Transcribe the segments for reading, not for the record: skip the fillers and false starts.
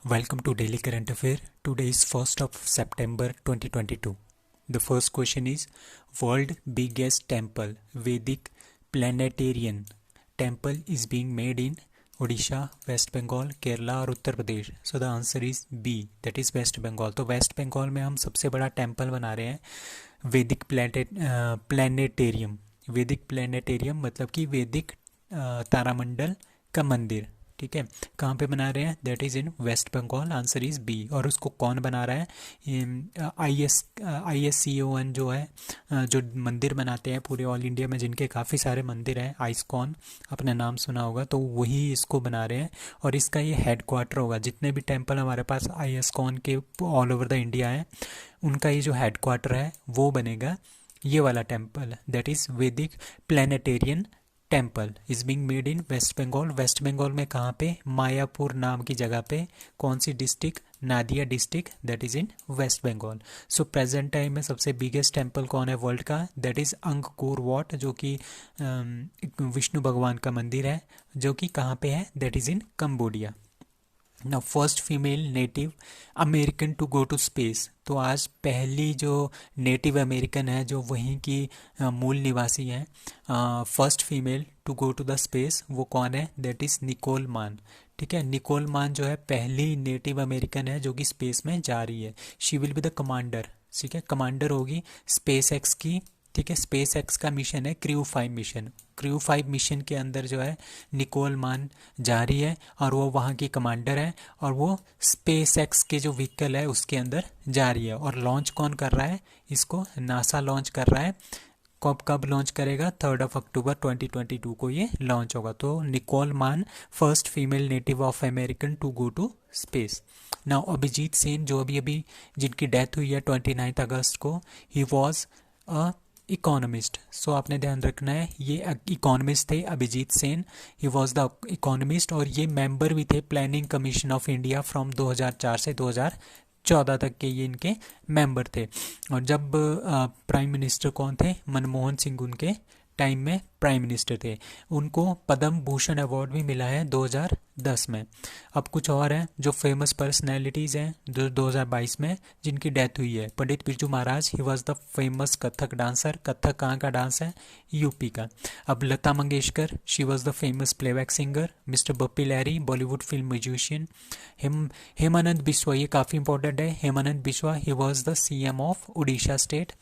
Welcome to Daily Current Affair. Today is 1st of September 2022. The first question is World biggest temple, Vedic planetarian temple is being made in Odisha, West Bengal, Kerala और Uttar Pradesh. So the answer is B, that is West Bengal. तो waste Bengal में हम सबसे बड़ा temple बना रहे हैं वैदिक प्लानिटेरियम. वैदिक प्लानिटेरियम मतलब कि वैदिक तारामंडल का मंदिर. ठीक है, कहाँ पे बना रहे हैं? That is in West Bengal. Answer is B. और उसको कौन बना रहा है? ISCON जो है, जो मंदिर बनाते हैं पूरे ऑल इंडिया में, जिनके काफ़ी सारे मंदिर हैं, आइस्कॉन आपने नाम सुना होगा, तो वही इसको बना रहे हैं और इसका ये हेड क्वार्टर होगा. जितने भी टेम्पल हमारे पास आइस्कॉन के ऑल ओवर द इंडिया हैं, उनका ये जो हेड क्वार्टर है वो बनेगा ये वाला temple. That is Vedic planetarium temple is being made in West Bengal. West Bengal में कहाँ पे? मायापुर नाम की जगह पे. कौन सी district? Nadia district. That is in West Bengal. So present time में सबसे बिगेस्ट टेम्पल कौन है वर्ल्ड का? दैट इज अंगकोर वाट, जो कि विष्णु भगवान का मंदिर है, जो कि कहाँ पे है? That is in Cambodia. Now first female native American to go to space. तो आज पहली जो नेटिव अमेरिकन है, जो वहीं की मूल निवासी हैं, first female to go to the space, वो कौन है? दैट इज़ निकोल मान. ठीक है, निकोल मान जो है पहली नेटिव अमेरिकन है जो कि स्पेस में जा रही है. She will be the commander. ठीक है, कमांडर होगी स्पेस एक्स की. ठीक है, स्पेस एक्स का मिशन है क्रू 5 मिशन. क्रू 5 मिशन के अंदर जो है निकोल मान जा रही है और वो वहाँ की कमांडर है और वो स्पेस एक्स के जो व्हीकल है उसके अंदर जा रही है. और लॉन्च कौन कर रहा है इसको? नासा लॉन्च कर रहा है. कब लॉन्च करेगा? 3 अक्टूबर 2022 को ये लॉन्च होगा. तो Nicole Mann first female native of American to go to space. Now Abhijit Sen, जो अभी जिनकी डेथ हुई है 29 अगस्त को, ही वॉज अ इकोनॉमिस्ट. सो आपने ध्यान रखना है, ये इकोनॉमिस्ट थे Abhijit Sen. He was the economist और ये मेंबर भी थे Planning Commission of India from 2004 से 2014 तक के ये इनके मेंबर थे. और जब प्राइम मिनिस्टर कौन थे? मनमोहन सिंह उनके टाइम में प्राइम मिनिस्टर थे. उनको पद्म भूषण अवार्ड भी मिला है 2010 में. अब कुछ और हैं जो फेमस पर्सनैलिटीज़ हैं जो 2022 में जिनकी डेथ हुई है. Pandit Birju Maharaj, he was the famous Kathak dancer. Kathak कहाँ का डांस है? यूपी का. अब Lata Mangeshkar, she was the famous playback singer. Mister Bappi Lahiri, Bollywood film musician. Hemananda Biswal, ये काफ़ी इंपॉर्टेंट है. Hemananda Biswal, he was the CM of Orissa state,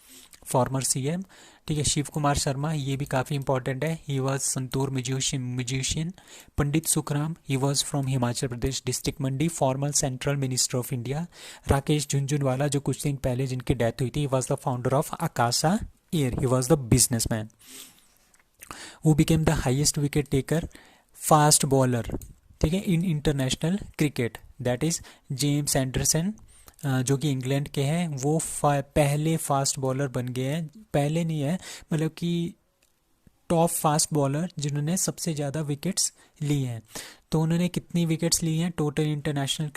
former CM. ठीक है, शिव कुमार शर्मा, ये भी काफ़ी इंपॉर्टेंट है. He was santoor musician. Pandit Sukhram, he was from Himachal Pradesh district Mandi, former central minister of India. Rakesh Jhunjhunwala, जो कुछ दिन पहले जिनकी डेथ हुई थी, he was the founder of Akasa Air. He was the businessman who became the highest wicket taker fast bowler. ठीक है, in international cricket. That is James Anderson, जो कि इंग्लैंड के हैं. वो पहले फास्ट बॉलर बन गए हैं. पहले नहीं है, मतलब कि टॉप फास्ट बॉलर जिन्होंने सबसे ज़्यादा विकेट्स लिए हैं. तो उन्होंने कितनी विकेट्स ली हैं टोटल इंटरनेशनल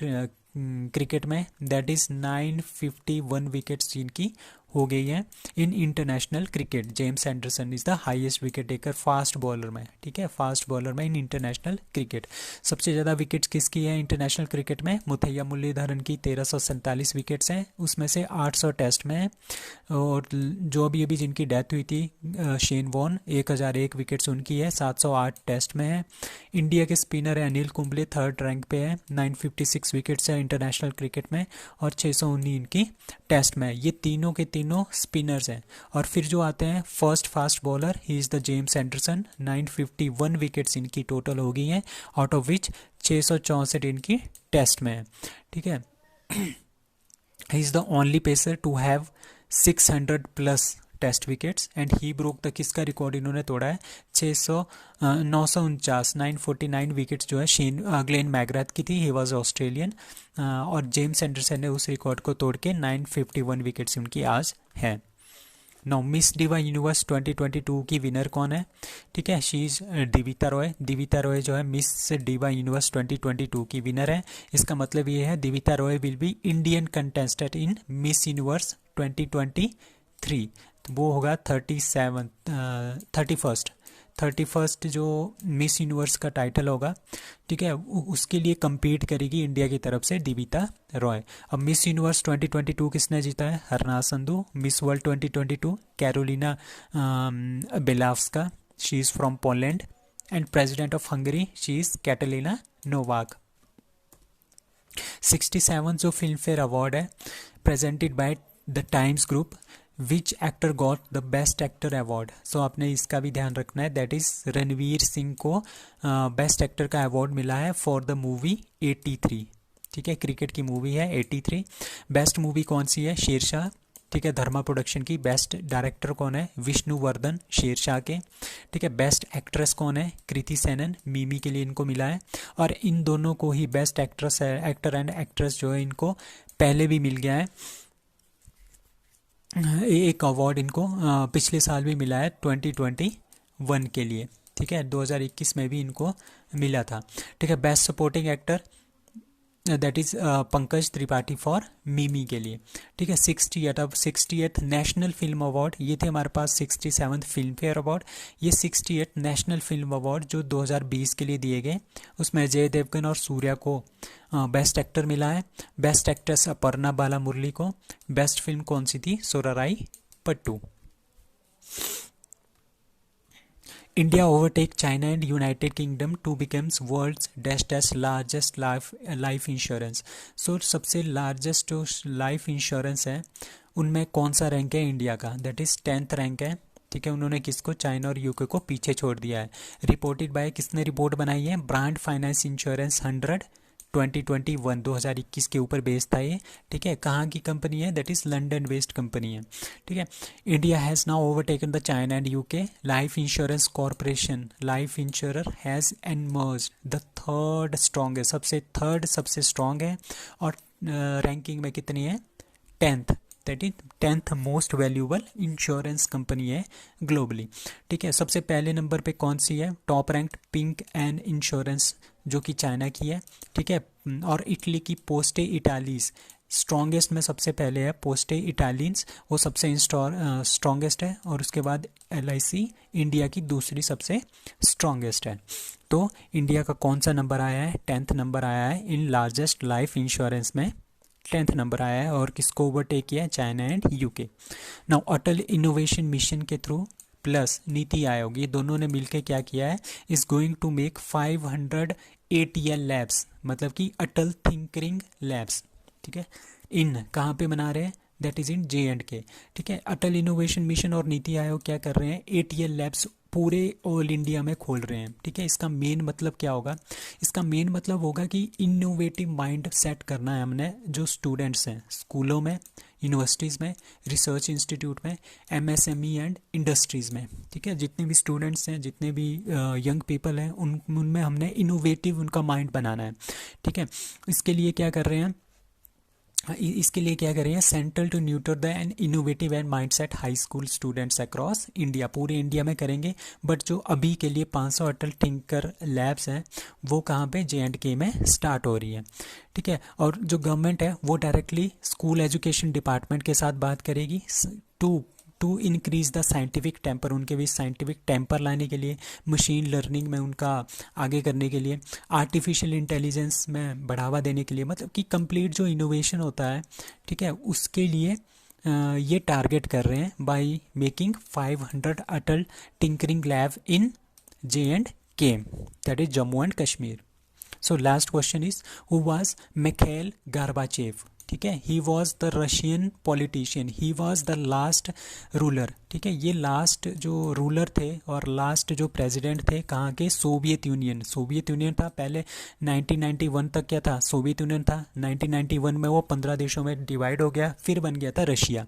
क्रिकेट में? दैट इज़ 951 विकेट्स जिनकी हो गई है in international cricket. James Anderson is the highest wicket taker fast bowler में. ठीक है, फास्ट बॉलर में इन इंटरनेशनल क्रिकेट. सबसे ज़्यादा विकेट्स किसकी है इंटरनेशनल क्रिकेट में? मुथैया मुरलीधरन की 1347 विकेट्स हैं, उसमें से 800 टेस्ट में है. और जो अभी जिनकी डेथ हुई थी, शेन वॉन, 1001 विकेट्स उनकी है, 708 टेस्ट में है. इंडिया के स्पिनर है अनिल कुंबले, 3rd रैंक पे है, 956 विकेट्स है इंटरनेशनल क्रिकेट में और 619 इनकी टेस्ट में है. ये तीनों के तीनों स्पिनर्स हैं. और फिर जो आते हैं first fast bowler, he is the James Anderson. 951 wickets इनकी टोटल हो गई हैं, आउट ऑफ विच 664 इनकी टेस्ट में है. ठीक है, he is the only pacer to have 600 plus test wickets and he broke the, किसका रिकॉर्ड इन्होंने तोड़ा है? 949 विकेट्स जो है ग्लेन मैग्राथ की थी. He was Australian. और जेम्स एंडरसन ने उस रिकॉर्ड को तोड़ के 951 विकेट्स उनकी आज है. नाउ मिस डिवा यूनिवर्स 2022 की विनर कौन है? ठीक है, शी इज़ दिविता रॉय. दिविता रॉय जो है मिस डिवा यूनिवर्स 2022 की विनर है. इसका मतलब ये है Divita Roy will be Indian contestant in Miss Universe 2023. वो होगा 31 31 जो मिस यूनिवर्स का टाइटल होगा, ठीक है, उसके लिए compete करेगी इंडिया की तरफ से दीविता रॉय। अब मिस यूनिवर्स 2022 किसने जीता है? Harnaaz Sandhu. Miss world 2022 Karolina Bielawska, she is from Poland. And president of Hungary, she is Katalin Novak. 67 जो फिल्म फेयर अवार्ड है presented by the Times group, which actor got the best actor award? So आपने इसका भी ध्यान रखना है, that is Ranveer Singh को best actor का अवार्ड मिला है फॉर द मूवी 83। ठीक है, क्रिकेट की मूवी है 83। बेस्ट मूवी कौन सी है? शेरशाह। ठीक है, धर्मा प्रोडक्शन की। बेस्ट डायरेक्टर कौन है? विष्णुवर्धन, शेरशाह के। ठीक है, बेस्ट एक्ट्रेस कौन है? कृति सेनन, मिमी के लिए इनको मिला है। और इन दोनों को ही best actress actor and actress जो है इनको पहले भी मिल गया है, एक अवार्ड इनको पिछले साल भी मिला है 2021 के लिए। ठीक है, 2021 में भी इनको मिला था। ठीक है, best supporting actor that is Pankaj Tripathi for मिमी के लिए। ठीक है, 68 अब 68 नेशनल फिल्म अवार्ड, ये थे हमारे पास 67 फिल्म फेयर अवार्ड। ये 68 नेशनल फिल्म अवार्ड जो 2020 के लिए दिए गए, उसमें अजय देवगन और सूर्या को बेस्ट एक्टर मिला है। बेस्ट एक्ट्रेस अपर्णा बाला मुरली को। बेस्ट फिल्म कौन सी थी? सोराराई पट्टू। India overtake China and United Kingdom to becomes world's largest life insurance. So सबसे largest जो life insurance है उनमें कौन सा रैंक है इंडिया का? दैट इज 10th रैंक है। ठीक है, उन्होंने किसको? चाइना और यूके को पीछे छोड़ दिया है। रिपोर्टेड बाय, किसने रिपोर्ट बनाई है? ब्रांड फाइनेंस इंश्योरेंस 100 2021 के ऊपर बेस्ड था ये। ठीक है, कहाँ की कंपनी है? That is London based company है। ठीक है, India has now overtaken the China and UK life insurance corporation. Life insurer has emerge the third strongest, सबसे स्ट्रॉन्ग है। और रैंकिंग में कितनी है? 10th, that is 10th most valuable insurance company है ग्लोबली। ठीक है, सबसे पहले नंबर पे कौन सी है? Top ranked Ping An insurance जो कि चाइना की है। ठीक है, और इटली की पोस्टे इटालीज स्ट्रॉन्गेस्ट में सबसे पहले है। पोस्टे इटालियंस वो सबसे स्ट्रॉन्गेस्ट है, और उसके बाद LIC इंडिया की दूसरी सबसे स्ट्रॉन्गेस्ट है। तो इंडिया का कौन सा नंबर आया है? 10th नंबर आया है इन लार्जेस्ट लाइफ इंश्योरेंस में, 10th नंबर आया है। और किसको ओवरटेक किया है? China and UK. Now Atal Innovation Mission के थ्रू प्लस नीति आयोग, ये दोनों ने मिलकर क्या किया है? Is going to make 500 ATL labs, मतलब कि अटल थिंकरिंग लैब्स। ठीक है, इन कहाँ पे बना रहे हैं? That is in J&K। ठीक है, अटल इनोवेशन मिशन और नीति आयोग क्या कर रहे हैं? ATL लैब्स पूरे ऑल इंडिया में खोल रहे हैं। ठीक है, इसका मेन मतलब क्या होगा? इसका मेन मतलब होगा कि इनोवेटिव माइंड सेट करना है हमने, जो स्टूडेंट्स हैं स्कूलों में, यूनिवर्सिटीज़ में, रिसर्च इंस्टीट्यूट में, MSME एंड इंडस्ट्रीज़ में। ठीक है, जितने भी स्टूडेंट्स हैं, जितने भी यंग पीपल हैं, उनमें हमने इनोवेटिव उनका माइंड बनाना है। ठीक है, इसके लिए क्या कर रहे हैं? Central to nurture the and innovative and mindset high school students across India, पूरे इंडिया में करेंगे। बट जो अभी के लिए 500 अटल टिंकर लैब्स हैं वो कहाँ पे? J&K में स्टार्ट हो रही है। ठीक है, और जो गवर्नमेंट है वो डायरेक्टली स्कूल एजुकेशन डिपार्टमेंट के साथ बात करेगी to increase the scientific temper, उनके बीच साइंटिफिक टेम्पर लाने के लिए, मशीन लर्निंग में उनका आगे करने के लिए, आर्टिफिशियल इंटेलिजेंस में बढ़ावा देने के लिए, मतलब कि कंप्लीट जो इनोवेशन होता है, ठीक है, उसके लिए ये टारगेट कर रहे हैं by making 500 Atal tinkering lab in J&K, that is Jammu and Kashmir. So last question is who was Mikhail Gorbachev? ठीक है, he was the Russian politician, he was the last ruler. ठीक है, ये लास्ट जो रूलर थे और लास्ट जो president थे कहाँ के? सोवियत यूनियन था पहले। 1991 तक क्या था? सोवियत यूनियन था। 1991 में वो 15 देशों में डिवाइड हो गया, फिर बन गया था रशिया।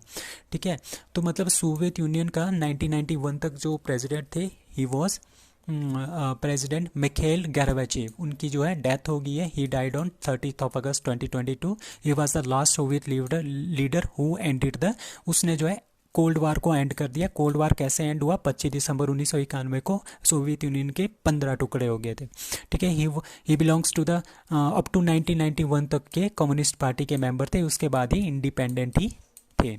ठीक है, तो मतलब सोवियत यूनियन का 1991 तक जो प्रेसिडेंट थे, he was president Mikhail Gorbachev. उनकी जो है डेथ हो गई है, he died on 30 August 2022। He was the last Soviet leader who ended the, उसने जो है कोल्ड वार को एंड कर दिया। कोल्ड वार कैसे एंड हुआ? 25 दिसंबर 1991 को सोवियत यूनियन के 15 टुकड़े हो गए थे। ठीक है, he belongs to the up to 1991 तक के कम्युनिस्ट पार्टी के मेंबर थे, उसके बाद ही इंडिपेंडेंट ही थे।